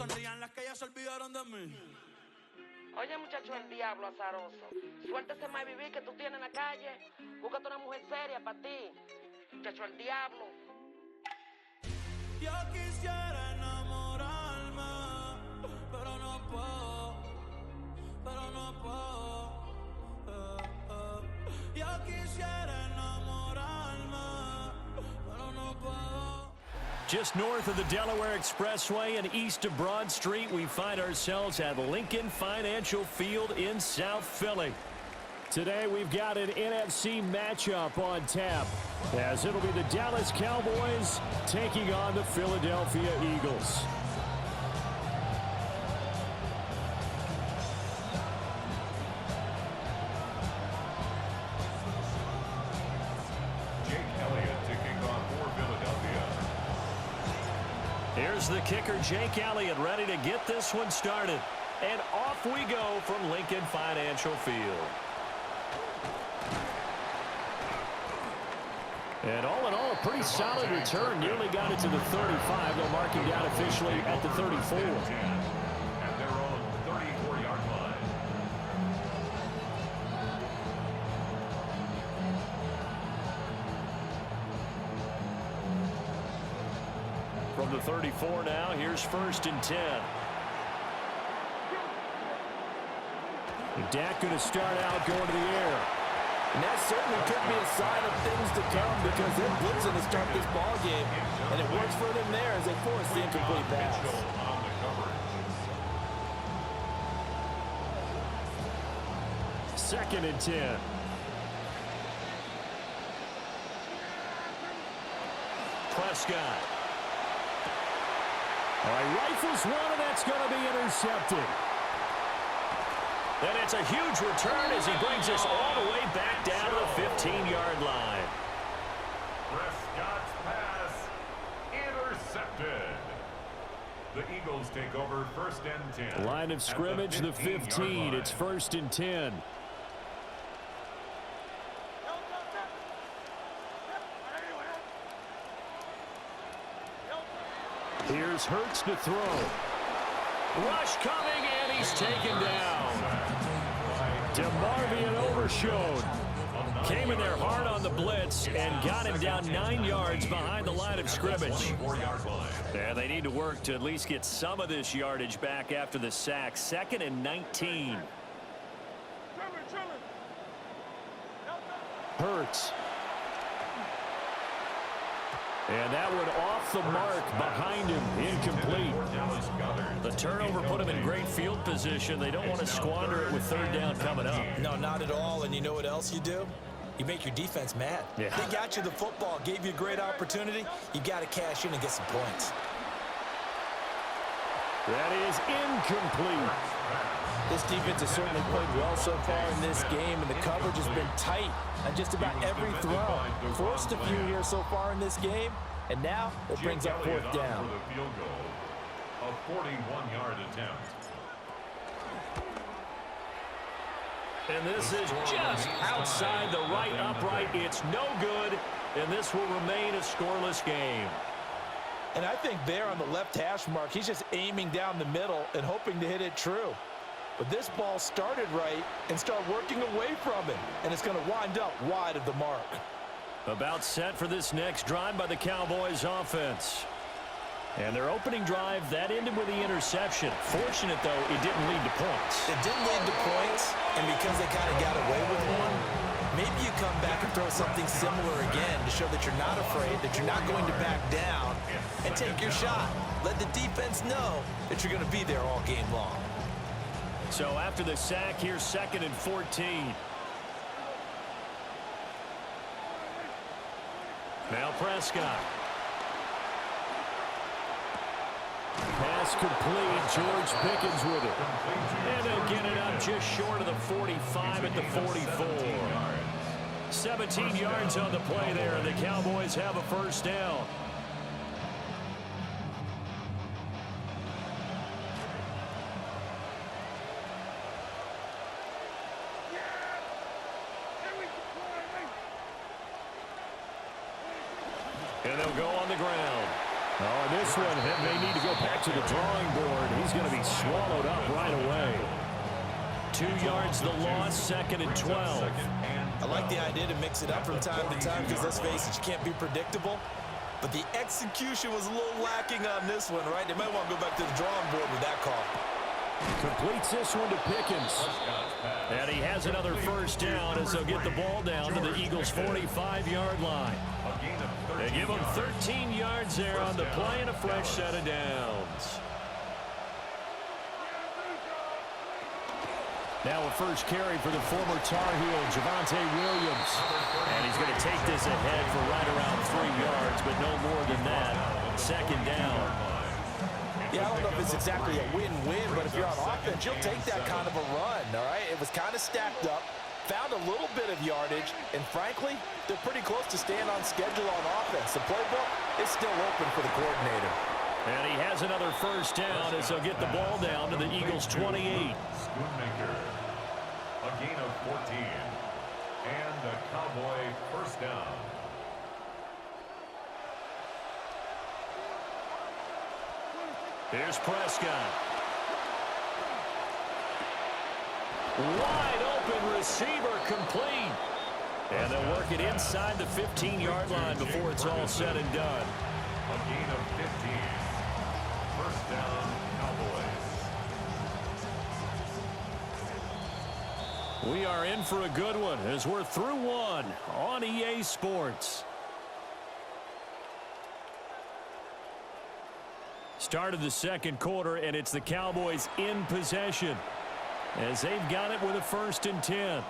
sonrían las que ya se olvidaron de mí. Oye, muchacho, el diablo azaroso. Suéltese más vivir que tú tienes en la calle. Búscate una mujer seria para ti. Muchacho, el diablo. Yo quisiera enamorarme, pero no puedo, pero no puedo. Yo quisiera enamorarme, pero no puedo. Just north of the Delaware Expressway and east of Broad Street, we find ourselves at Lincoln Financial Field in South Philly. Today we've got an NFC matchup on tap, as it'll be the Dallas Cowboys taking on the Philadelphia Eagles. Here's the kicker, Jake Elliott, ready to get this one started. And off we go from Lincoln Financial Field. And all in all, a pretty solid return. Nearly got it to the 35. They'll mark him down officially at the 34. At their own 34-yard line. From the 34 now, here's 1st and 10. Dak going to start out going to the air. And that certainly could be a sign of things to come because they're blitzing to start this ball game. And it works for them there as they force the incomplete pass. On the coverage. 2nd and 10. Prescott. All right, rifles one, and that's going to be intercepted. And it's a huge return as he brings us all the way back down to the 15-yard line. Prescott's pass intercepted. The Eagles take over 1st and 10. Line of scrimmage, the 15. It's 1st and 10. Here's Hurts to throw. Rush coming, and he's taken down. DeMarvion overshowed. Came in there hard on the blitz and got him down 9 yards behind the line of scrimmage. Yeah, they need to work to at least get some of this yardage back after the sack. 2nd and 19. Hurts. And that one off the mark behind him, incomplete. The turnover put him in great field position. They don't want to squander it with 3rd down coming up. No, not at all. And you know what else you do? You make your defense mad. Yeah. They got you the football, gave you a great opportunity. You got to cash in and get some points. That is incomplete. This defense has certainly played well so far in this game, and the coverage has been tight on just about every throw. Forced a few here so far in this game, and now it brings up 4th down. For the field goal, a 41-yard attempt. And this is just outside the right upright. It's no good, and this will remain a scoreless game. And I think there on the left hash mark, he's just aiming down the middle and hoping to hit it true. But this ball started right and started working away from it, and it's going to wind up wide of the mark. About set for this next drive by the Cowboys offense. And their opening drive, that ended with the interception. Fortunate, though, it didn't lead to points. It didn't lead to points, and because they kind of got away with one, maybe you come back and throw something similar again to show that you're not afraid, that you're not going to back down, and take your shot. Let the defense know that you're going to be there all game long. So after the sack, here's 2nd and 14. Now Prescott. Pass complete. George Pickens with it. And they'll get it up just short of the 45 at the 44. 17 yards on the play there, and the Cowboys have a 1st down. And they'll go on the ground. Oh, this one may need to go back to the drawing board. He's going to be swallowed up right away. 2 yards the loss, 2nd and 12. I like the idea to mix it up from time to time because, let's face it, you can't be predictable. But the execution was a little lacking on this one, right? They might want to go back to the drawing board with that call. Completes this one to Pickens. And he has another first down as they'll get the ball down to the Eagles' 45-yard line. They give him 13 yards there on the play and a fresh set of downs. Now a first carry for the former Tar Heel, Javonte Williams. And he's going to take this ahead for right around 3 yards, but no more than that. 2nd down. Yeah, I don't know if it's exactly a win-win, but if you're on offense, you'll take that kind of a run, all right? It was kind of stacked up, found a little bit of yardage, and frankly, they're pretty close to staying on schedule on offense. The playbook is still open for the coordinator. And he has another first down as they'll get the ball down to the Eagles' 28. Schoonmaker, a gain of 14, and a Cowboy first down. Here's Prescott. Wide open receiver complete. And they'll work it inside the 15-yard line before it's all said and done. A gain of 15. First down, Cowboys. We are in for a good one as we're through one on EA Sports. Start of the 2nd quarter, and it's the Cowboys in possession as they've got it with a 1st and 10.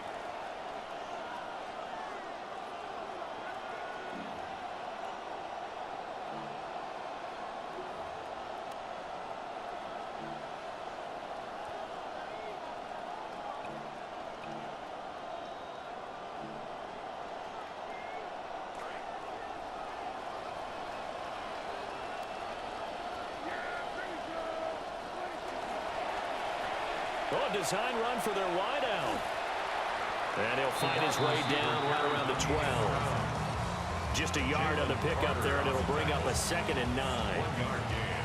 Oh, design run for their wideout. And he'll find his way down right around the 12. Just a yard on the pickup there, and it'll bring up a 2nd and 9.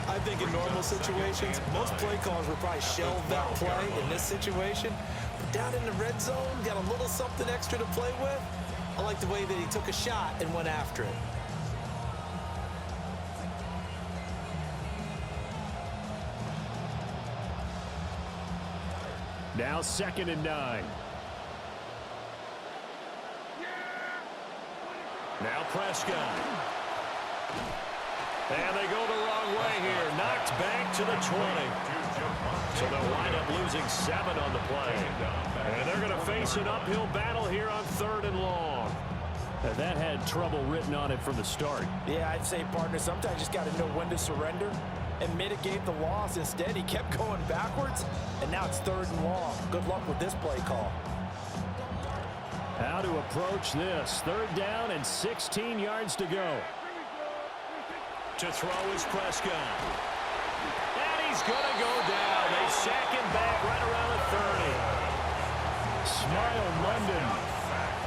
I think in normal situations, most play callers would probably shelve that play in this situation. But down in the red zone, got a little something extra to play with. I like the way that he took a shot and went after it. Now 2nd and 9. Now Prescott. And they go the wrong way here. Knocked back to the 20. So they'll wind up losing 7 on the play. And they're going to face an uphill battle here on 3rd and long. And that had trouble written on it from the start. Yeah, I'd say, partner, sometimes you just got to know when to surrender and mitigate the loss. Instead, he kept going backwards, and now it's 3rd and long. Good luck with this play call. How to approach this. 3rd down and 16 yards to go. To throw is Prescott. And he's going to go down. They sack him back right around the 30. Smile London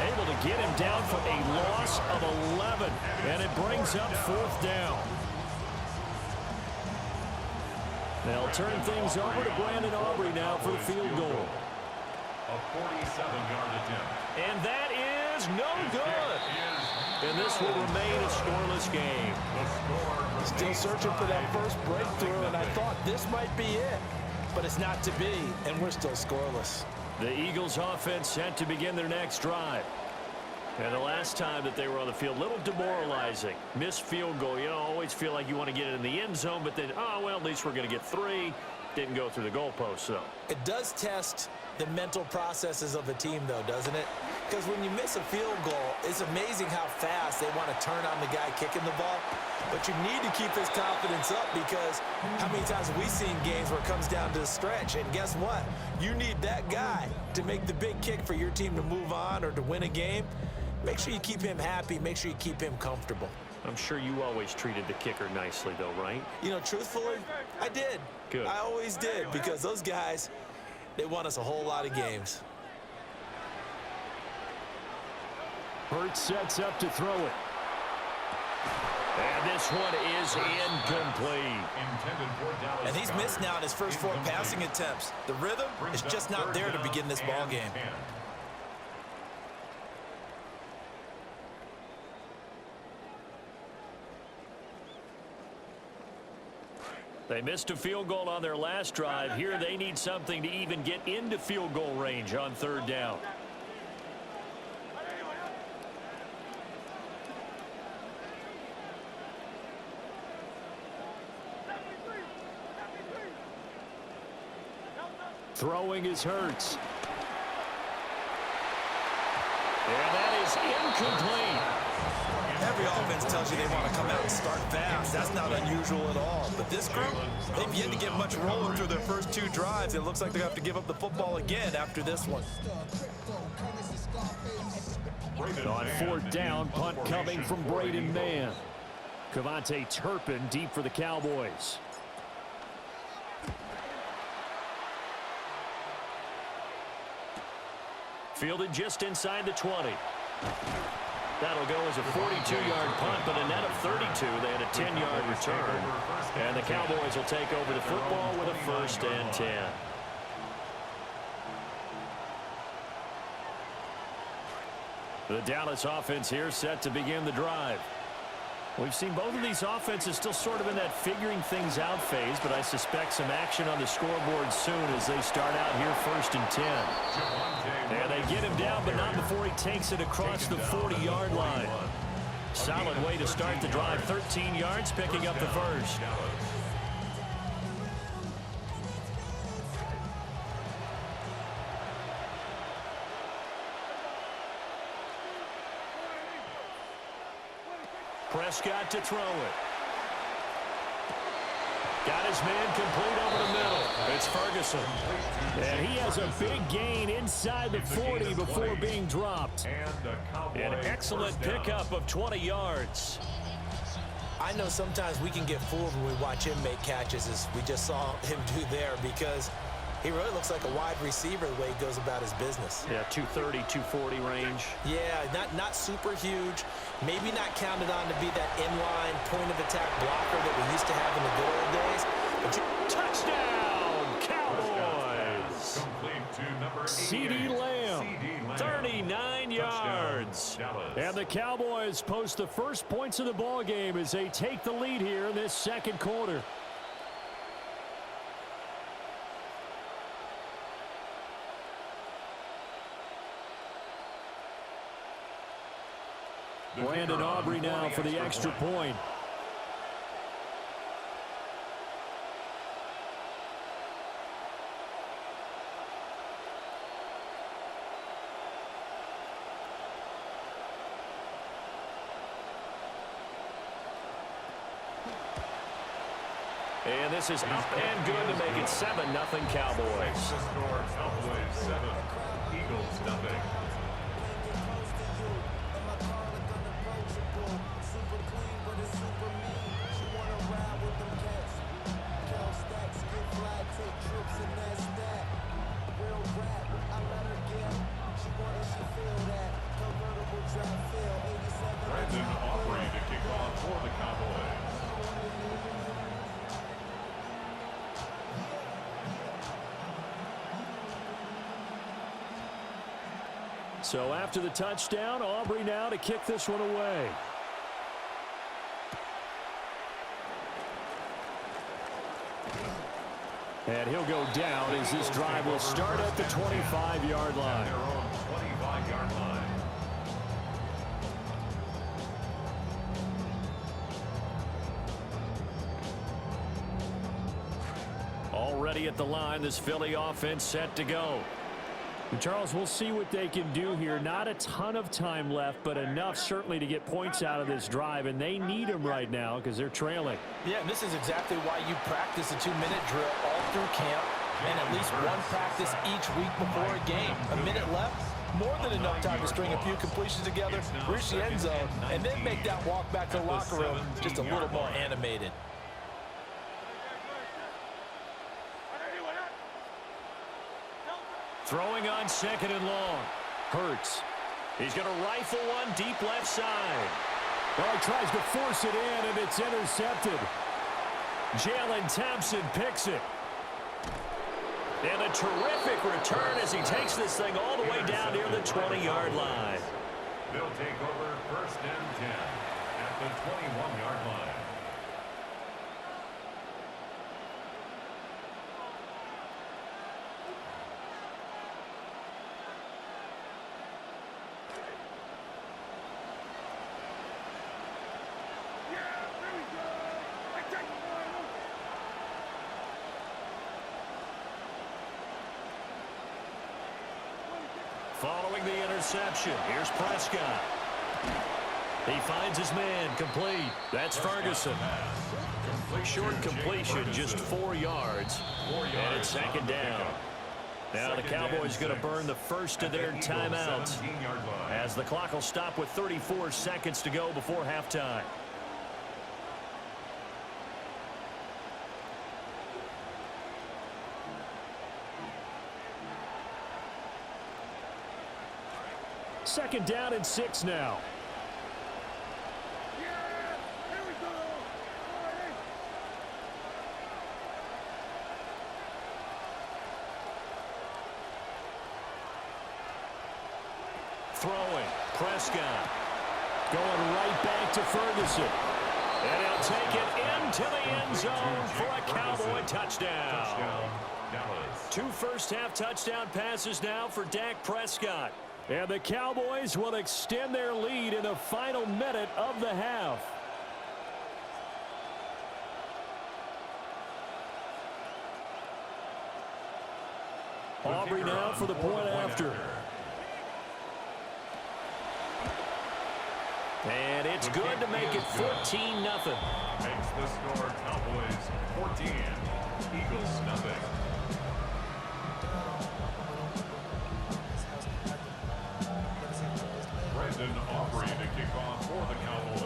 able to get him down for a loss of 11. And it brings up 4th down. They'll turn things over to Brandon Aubrey now for the field goal. A 47-yard attempt. And that is no good. And this will remain a scoreless game. Still searching for that first breakthrough, and I thought this might be it. But it's not to be, and we're still scoreless. The Eagles offense set to begin their next drive. And the last time that they were on the field, a little demoralizing. Missed field goal. You know, always feel like you want to get it in the end zone, but then, oh, well, at least we're going to get 3. Didn't go through the goalpost, though. It does test the mental processes of a team, though, doesn't it? Because when you miss a field goal, it's amazing how fast they want to turn on the guy kicking the ball. But you need to keep his confidence up, because how many times have we seen games where it comes down to the stretch? And guess what? You need that guy to make the big kick for your team to move on or to win a game. Make sure you keep him happy. Make sure you keep him comfortable. I'm sure you always treated the kicker nicely, though, right? You know, truthfully, I did. Good. I always did, because those guys, they won us a whole lot of games. Hurts sets up to throw it. And this one is incomplete. And he's missed now in his first 4 passing attempts. The rhythm is just not there to begin this ball game. They missed a field goal on their last drive. Here they need something to even get into field goal range on 3rd down. Throwing is Hurts. And that is incomplete. Every offense tells you they want to come out and start fast. That's not unusual at all. But this group, they've yet to get much rolling through their first 2 drives. It looks like they're going to have to give up the football again after this one. On 4th down, punt coming from Braden Mann. Cavante Turpin deep for the Cowboys. Fielded just inside the 20. That'll go as a 42-yard punt, but a net of 32. They had a 10-yard return. And the Cowboys will take over the football with a 1st and 10. The Dallas offense here set to begin the drive. We've seen both of these offenses still sort of in that figuring things out phase, but I suspect some action on the scoreboard soon as they start out here 1st and 10. And they get him down, but not before he takes it across the 40-yard line. Solid way to start the drive. 13 yards, picking up the first. Prescott to throw it. Got his man complete over the middle. It's Ferguson. And he has a big gain inside the 40 before being dropped. An excellent pickup of 20 yards. I know sometimes we can get fooled when we watch him make catches, as we just saw him do there, because he really looks like a wide receiver the way he goes about his business. Yeah, 230, 240 range. Yeah, not super huge. Maybe not counted on to be that inline point-of-attack blocker that we used to have in the good old days. But touchdown, Cowboys! CeeDee Lamb, 39 yards. And the Cowboys post the first points of the ball game as they take the lead here in this 2nd quarter. Brandon Aubrey now for the extra point. And this is up and good to make it 7-0 Cowboys. Cowboys 7, Eagles nothing. Brandon Aubrey to kick off for the Cowboys. So after the touchdown, Aubrey now to kick this one away. And he'll go down as this drive will start at the 25-yard line. Their own 25-yard line. Already at the line, this Philly offense set to go. And Charles, we'll see what they can do here. Not a ton of time left, but enough certainly to get points out of this drive, and they need them right now because they're trailing. Yeah, and this is exactly why you practice a 2-minute drill all through camp and at least one practice each week before a game. A minute left, more than enough time to string a few completions together, reach the end zone, and then make that walk back to the locker room just a little more animated. Throwing on 2nd and long. Hurts. He's going to rifle one deep left side. Well, he tries to force it in, and it's intercepted. Jalen Thompson picks it. And a terrific return as he takes this thing all the way down near the 20-yard line. They'll take over first and 10 at the 21-yard line. Following the interception, here's Prescott. He finds his man, complete. That's Ferguson. Short completion, just 4 yards. And it's second down. Now the Cowboys going to burn the first of their timeouts as the clock will stop with 34 seconds to go before halftime. Second down and 6 now. Throwing, Prescott. Going right back to Ferguson. And he'll take it into the end zone for a Cowboy touchdown. 2 first-half touchdown passes now for Dak Prescott. And the Cowboys will extend their lead in the final minute of the half. Aubrey now for the point after. And it's good to make it 14-0. Makes the score Cowboys 14, Eagles nothing. Aubrey to kick off for the Cowboys.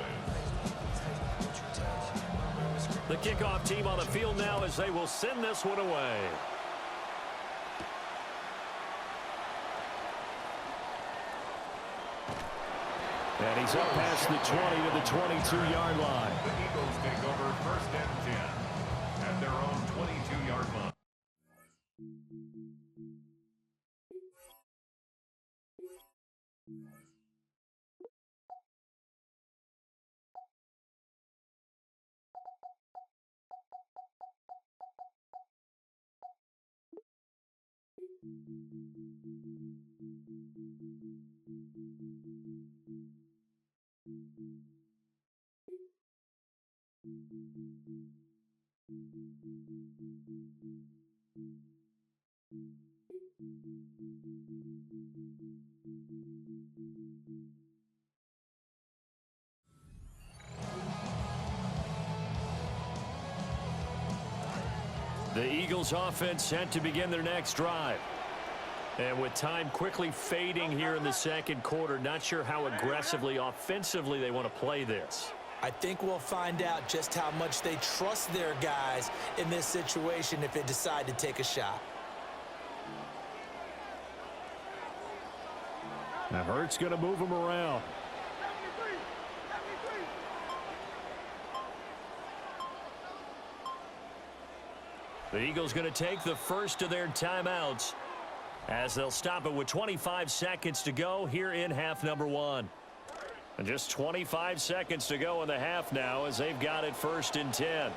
The kickoff team on the field now as they will send this one away. And he's up past the 20 to the 22-yard line. The Eagles take over first and 10 at their own 22-yard line. The Eagles offense set to begin their next drive. And with time quickly fading here in the second quarter, not sure how aggressively, offensively they want to play this. I think we'll find out just how much they trust their guys in this situation if they decide to take a shot. Now Hurts going to move him around. The Eagles going to take the first of their timeouts as they'll stop it with 25 seconds to go here in half number 1. And just 25 seconds to go in the half now as they've got it first and 10.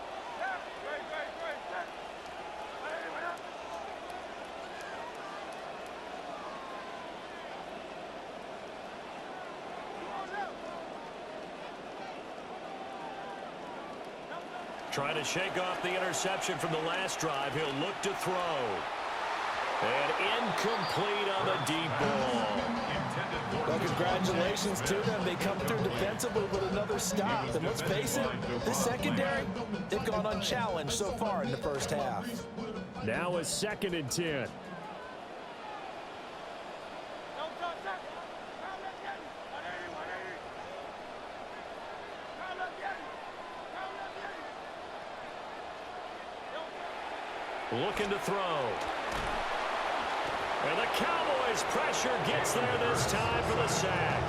Trying to shake off the interception from the last drive. He'll look to throw. And incomplete on the deep ball. Well, congratulations to them. They come through defensively with another stop. And let's face it, this secondary, they've gone unchallenged so far in the first half. Now a second and 10. Looking to throw. And the Cowboys' pressure gets there this time for the sack.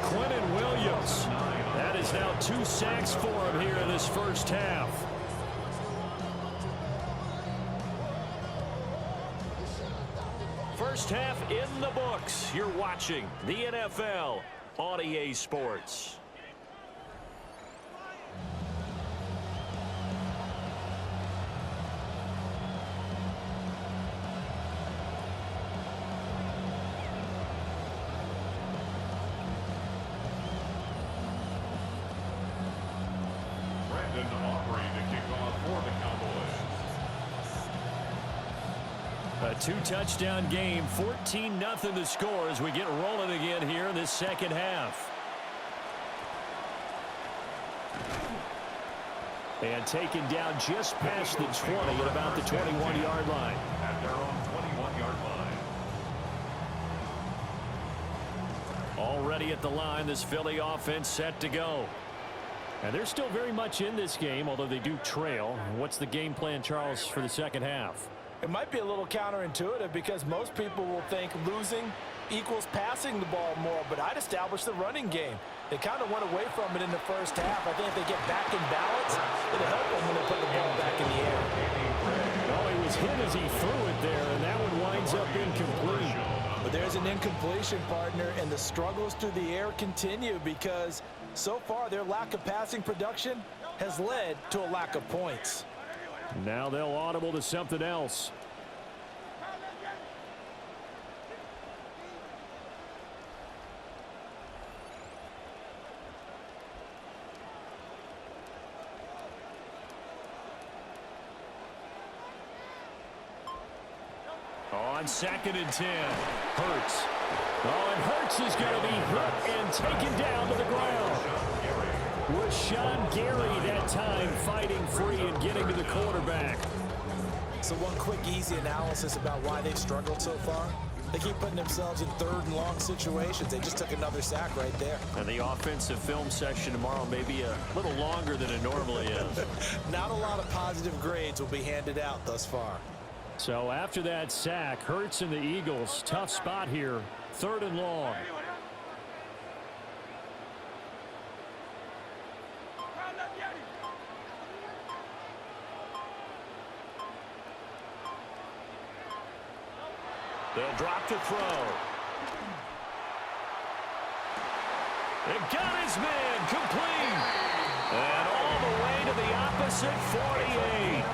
Quinnen Williams house. That is now 2 sacks for him here in this first half. First half in the books. You're watching the NFL on EA Sports. A 2-touchdown game, 14-0 the score as we get rolling again here in this second half. And taken down just past the 20 at about the 21-yard line. At their own 21-yard line. Already at the line, this Philly offense set to go. And they're still very much in this game, although they do trail. What's the game plan, Charles, for the second half? It might be a little counterintuitive because most people will think losing equals passing the ball more, but I'd establish the running game. They kind of went away from it in the first half. I think if they get back in balance, it'll help them when they put the ball back in the air. Well, he was hit as he threw it there, and that one winds up incomplete. But there's an incompletion, partner, and the struggles through the air continue because so far their lack of passing production has led to a lack of points. Now they'll audible to something else. On 2nd and 10, Hurts. Oh, and Hurts is going to be hit and taken down to the ground. Was Sean Gary that time fighting free and getting to the quarterback. So one quick, easy analysis about why they've struggled so far. They keep putting themselves in 3rd and long situations. They just took another sack right there. And the offensive film session tomorrow may be a little longer than it normally is. Not a lot of positive grades will be handed out thus far. So after that sack, Hurts and the Eagles, tough spot here, 3rd and long. They'll drop to throw. It got his man complete. And all the way to the opposite 48.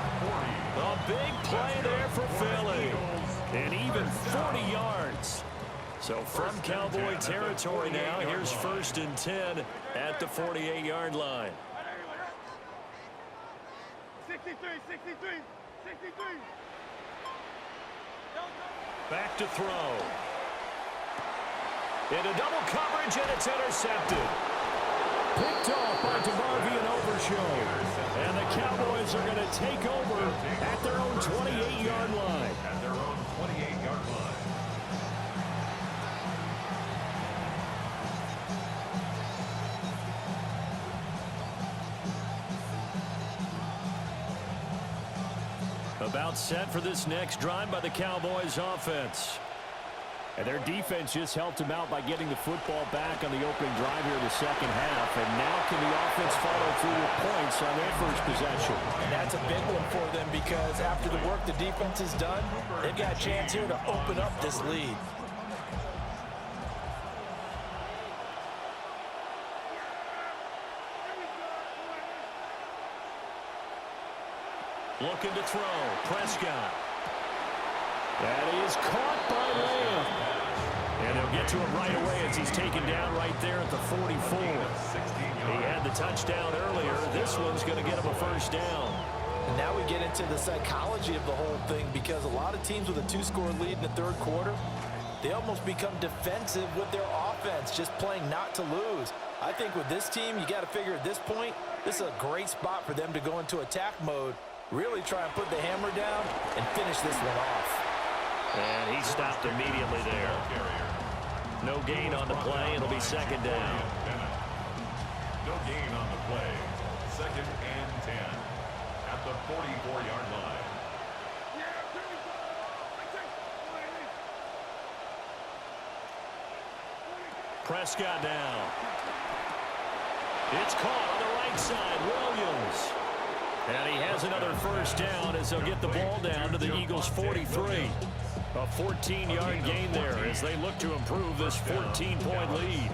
A big play there for Philly. And even 40 yards. So from Cowboy territory now, here's 1st and 10 at the 48-yard line. 63. Back to throw. Into double coverage, and it's intercepted. Picked off by DeMarvion Overshow. And the Cowboys are going to take over at their own 28-yard line. At their own 28-yard line. About set for this next drive by the Cowboys offense. And their defense just helped them out by getting the football back on the opening drive here in the second half. And now can the offense follow through with points on their first possession? And that's a big one for them because after the work the defense has done, they've got a chance here to open up this lead. Looking to throw. Prescott. That is caught by Lamb. And they'll get to him right away as he's taken down right there at the 44. He had the touchdown earlier. This one's going to get him a first down. And now we get into the psychology of the whole thing because a lot of teams with a 2-score lead in the 3rd quarter, they almost become defensive with their offense, just playing not to lose. I think with this team, you got to figure at this point, this is a great spot for them to go into attack mode, really try and put the hammer down and finish this one off. And he stopped immediately there. No gain on the play. It'll be 2nd down. No gain on the play. 2nd and 10 at the 44-yard line. Prescott down. It's caught on the right side. Williams. And he has another first down as they'll get the ball down to the Eagles' 43. A 14-yard gain there as they look to improve this 14-point lead.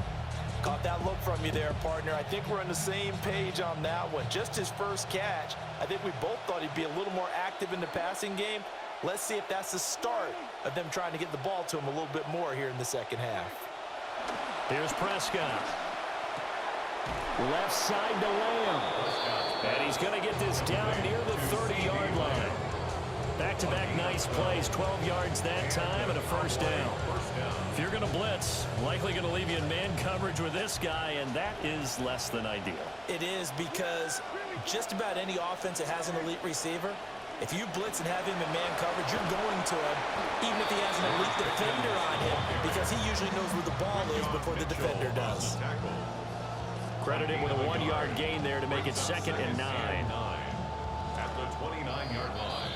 Caught that look from you there, partner. I think we're on the same page on that one. Just his first catch, I think we both thought he'd be a little more active in the passing game. Let's see if that's the start of them trying to get the ball to him a little bit more here in the second half. Here's Prescott. Left side to Lamb. And he's going to get this down near the 30-yard line. Back-to-back nice plays, 12 yards that time and a first down. If you're going to blitz, likely going to leave you in man coverage with this guy, and that is less than ideal. It is, because just about any offense that has an elite receiver, if you blitz and have him in man coverage, you're going to him, even if he has an elite defender on him, because he usually knows where the ball is before the defender does. Credited with a 1-yard gain there to make it 2nd and 9. At the 29-yard line.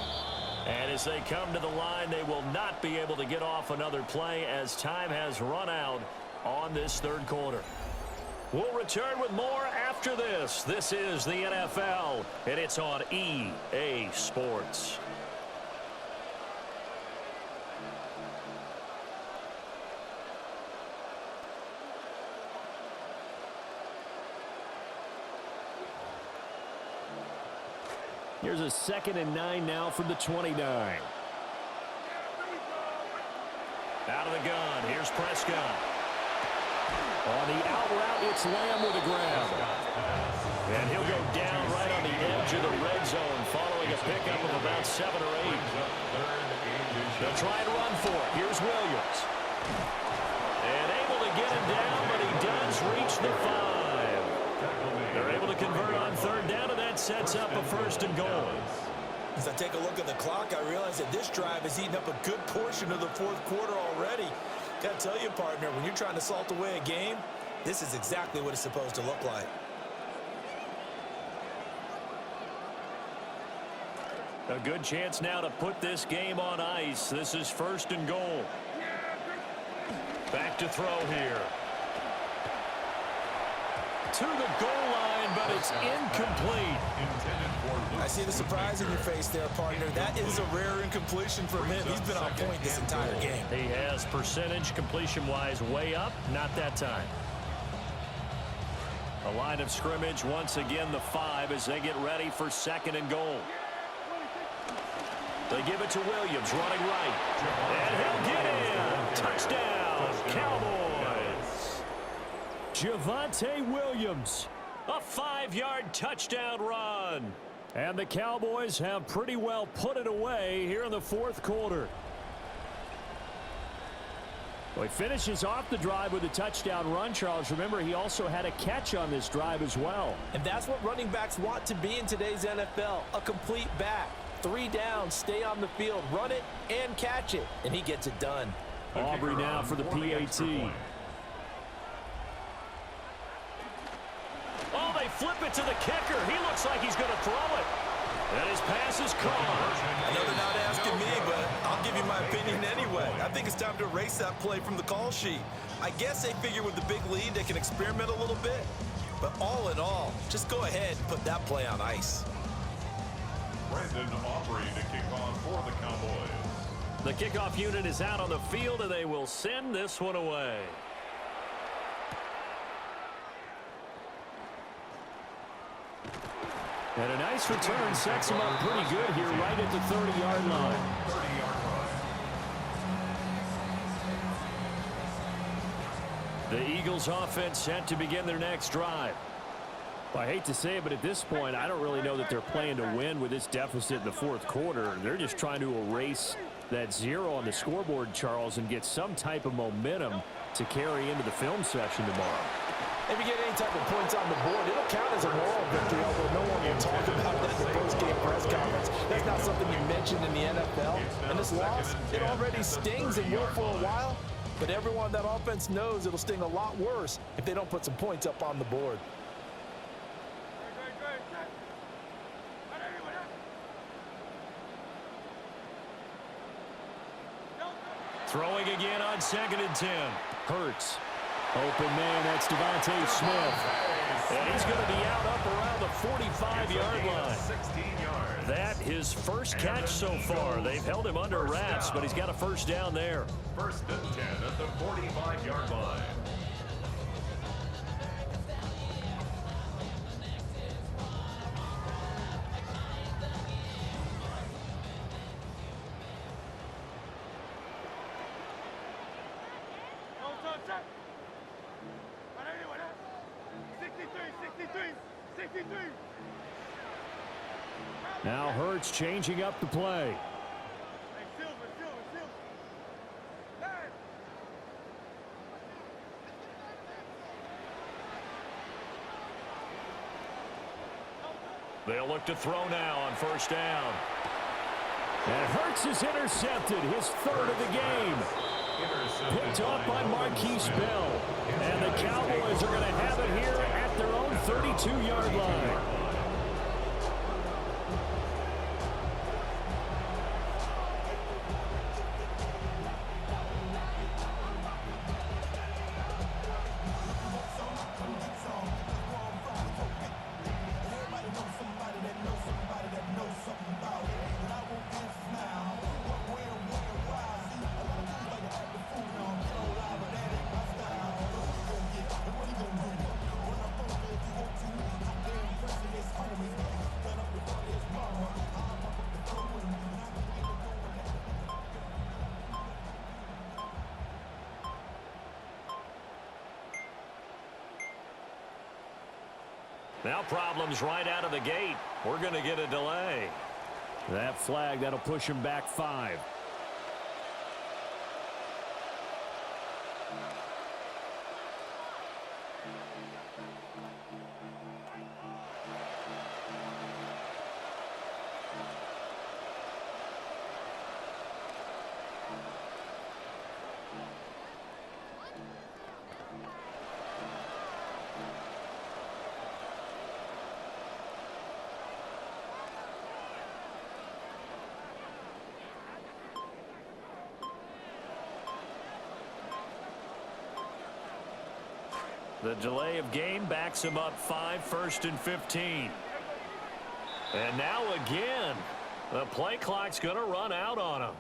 And as they come to the line, they will not be able to get off another play as time has run out on this third quarter. We'll return with more after this. This is the NFL, and it's on EA Sports. Here's a 2nd and 9 now from the 29. Out of the gun, here's Prescott. On the out route, it's Lamb with a grab. And he'll go down right on the edge of the red zone following a pickup of about 7 or 8. They'll try and run for it. Here's Williams. And able to get him down, but he does reach the 5. They're able to convert on third down, and that sets up a 1st and goal. As I take a look at the clock, I realize that this drive has eaten up a good portion of the fourth quarter already. Got to tell you, partner, when you're trying to salt away a game, this is exactly what it's supposed to look like. A good chance now to put this game on ice. This is 1st and goal. Back to throw here. To the goal line, but it's incomplete. I see the surprise in your face there, partner. That is a rare incompletion for him. He's been on point this entire game. He has percentage completion-wise way up. Not that time. A line of scrimmage, once again, the 5 as they get ready for 2nd and goal. They give it to Williams, running right. And he'll get in. Touchdown, Cowboys. Javonte Williams, a 5-yard touchdown run. And the Cowboys have pretty well put it away here in the fourth quarter. Well, he finishes off the drive with a touchdown run, Charles. Remember, he also had a catch on this drive as well. And that's what running backs want to be in today's NFL, a complete back. 3 downs, stay on the field, run it, and catch it. And he gets it done. Aubrey now for the PAT. Oh, they flip it to the kicker. He looks like he's going to throw it. And his pass is caught. I know they're not asking me, but I'll give you my opinion anyway. I think it's time to erase that play from the call sheet. I guess they figure with the big lead they can experiment a little bit. But all in all, just go ahead and put that play on ice. Brandon Aubrey to kick off for the Cowboys. The kickoff unit is out on the field, and they will send this one away. And a nice return sets him up pretty good here right at the 30-yard line. 30-yard line. The Eagles offense set to begin their next drive. Well, I hate to say it, but at this point, I don't really know that they're playing to win with this deficit in the fourth quarter. They're just trying to erase that 0 on the scoreboard, Charles, and get some type of momentum to carry into the film session tomorrow. If you get any type of points on the board, it'll count as a moral victory, although no one will talk about that in the post-game press conference. That's not something you mentioned in the NFL. And this loss, it already stings and will for a while, but everyone on that offense knows it'll sting a lot worse if they don't put some points up on the board. Throwing again on 2nd and 10. Hurts. Open man, that's Devontae Smith. And he's going to be out up around the 45-yard line. 16 yards. That his first catch so far. They've held him under wraps, but he's got a first down there. First and 10 at the 45-yard line. Now Hurts changing up the play. They'll look to throw now on first down. And Hurts is intercepted, his third of the game. Picked off by Marquise Bell. And the Cowboys are going to have it here at their own 32-yard line. Now problems right out of the gate. We're going to get a delay. That flag, that'll push him back 5. The delay of game backs him up 5, first and 15. And now again, the play clock's going to run out on him.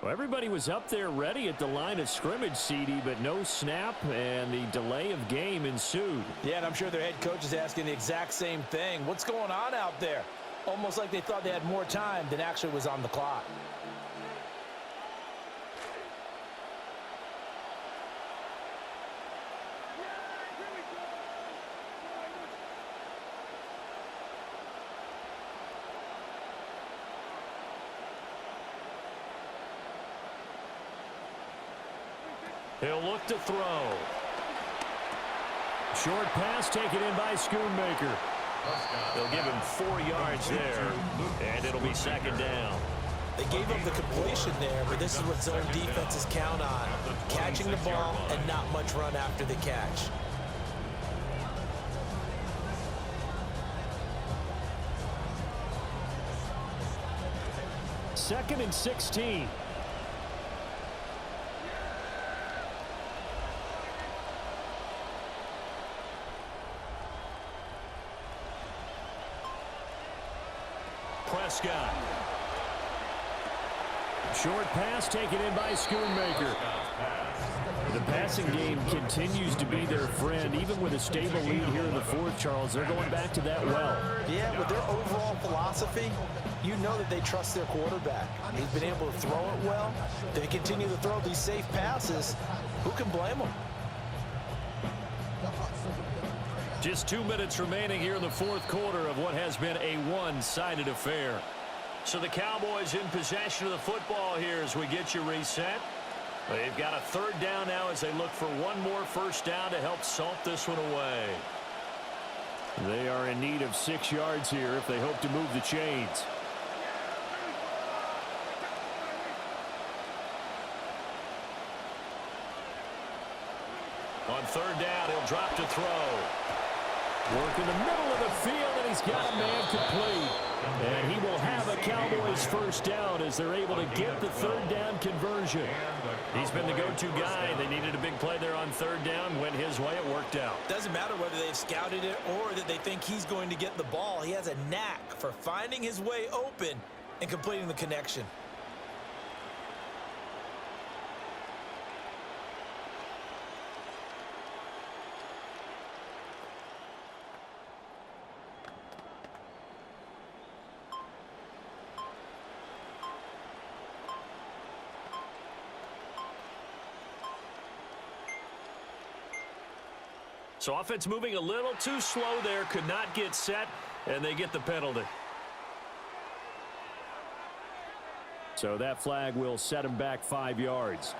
Well, everybody was up there ready at the line of scrimmage, CD, but no snap, and the delay of game ensued. Yeah, and I'm sure their head coach is asking the exact same thing. What's going on out there? Almost like they thought they had more time than actually was on the clock. He'll look to throw. Short pass taken in by Schoonmaker. They'll give him 4 yards there, and it'll be second down. They gave up the completion there, but this is what zone defenses count on. Catching the ball and not much run after the catch. Second and 16. Prescott. Short pass taken in by Schoonmaker. The passing game continues to be their friend, even with a stable lead here in the fourth, Charles. They're going back to that well. Yeah, with their overall philosophy, you know that they trust their quarterback. He's been able to throw it well. They continue to throw these safe passes. Who can blame them? Just 2 minutes remaining here in the fourth quarter of what has been a one-sided affair. So the Cowboys in possession of the football here as we get you reset. They've got a third down now as they look for one more first down to help salt this one away. They are in need of 6 yards here if they hope to move the chains. On third down, he'll drop to throw. Work in the middle of the field, and he's got a man complete. And he will have it Cowboys first down as they're able to get the third down conversion. He's been the go-to guy. They needed a big play there on third down. Went his way. It worked out. Doesn't matter whether they've scouted it or that they think he's going to get the ball. He has a knack for finding his way open and completing the connection. So offense moving a little too slow there, could not get set, and they get the penalty. So that flag will set him back 5 yards.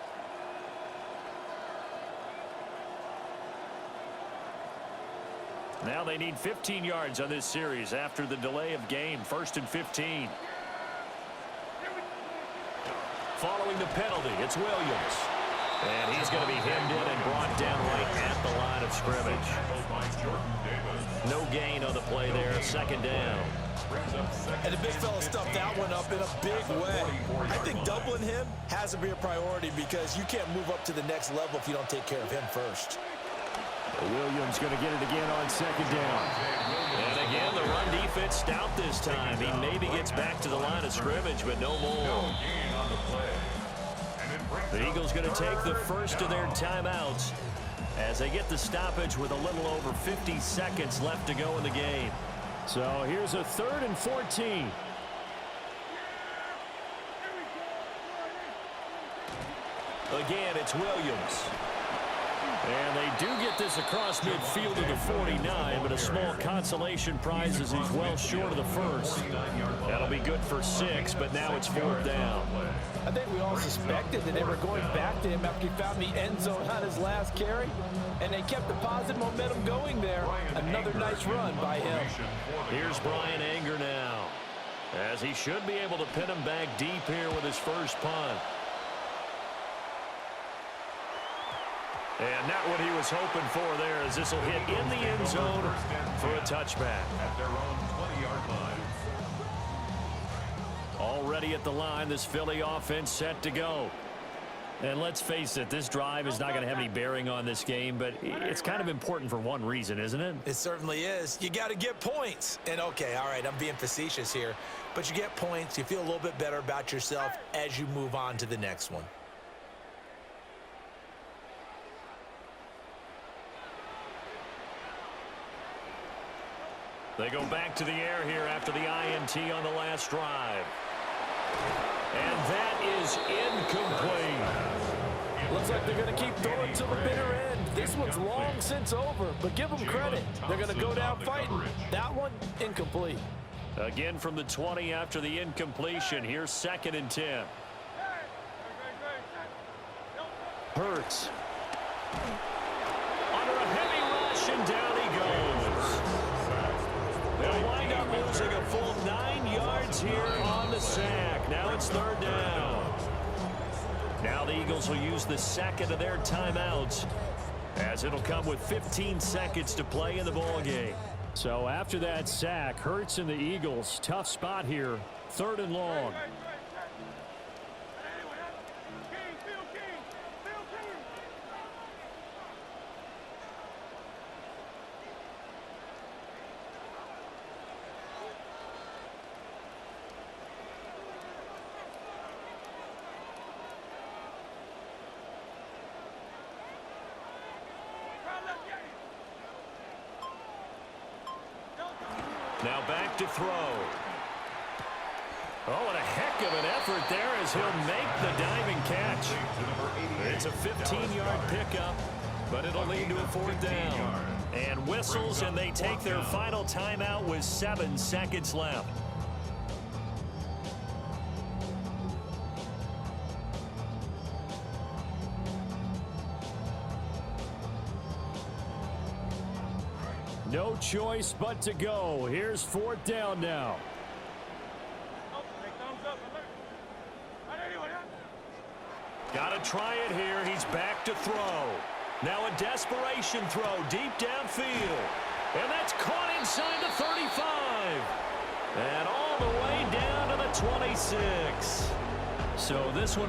Now they need 15 yards on this series after the delay of game. 1st and 15. Following the penalty, it's Williams. And he's going to be hemmed in and brought down right at the line of scrimmage. No gain on the play there. 2nd down. And the big fella stuffed that one up in a big way. I think doubling him has to be a priority because you can't move up to the next level if you don't take care of him first. Williams going to get it again on 2nd down. And again, the run defense stout this time. He maybe gets back to the line of scrimmage, but no more. The Eagles going to take the first of their timeouts as they get the stoppage with a little over 50 seconds left to go in the game. So here's a 3rd and 14. Again, it's Williams. And they do get this across midfield to the 49, but a small consolation prize as he's well short of the first. That'll be good for 6, but now it's 4th down. I think we all suspected that they were going back to him after he found the end zone on his last carry, and they kept the positive momentum going there. Another nice run by him. Here's Brian Anger now, as he should be able to pin him back deep here with his first punt. And not what he was hoping for there, as this will hit in the end zone for a touchback. At their own 20-yard line. Already at the line, this Philly offense set to go. And let's face it, this drive is not going to have any bearing on this game, but it's kind of important for one reason, isn't it? It certainly is. You got to get points. And, okay, all right, I'm being facetious here. But you get points, you feel a little bit better about yourself as you move on to the next one. They go back to the air here after the INT on the last drive. And that is incomplete. Looks like they're going to keep throwing to the bitter end. This one's long since over, but give them credit. They're going to go down fighting. That one, incomplete. Again from the 20 after the incompletion. Here's 2nd and 10. Hurts. Under a heavy rush, and down he goes. They'll wind up losing a full 9 yards here on the sack. Now it's 3rd down. Now the Eagles will use the 2nd of their timeouts, as it'll come with 15 seconds to play in the ballgame. So after that sack, Hurts and the Eagles, tough spot here, 3rd and long. Now back to throw. Oh, and a heck of an effort there as he'll make the diving catch. It's a 15-yard pickup, but it'll lead to a 4th down. And whistles, and they take their final timeout with 7 seconds left. No choice but to go. Here's 4th down now. Got to try it here. He's back to throw. Now a desperation throw deep downfield. And that's caught inside the 35. And all the way down to the 26. So this one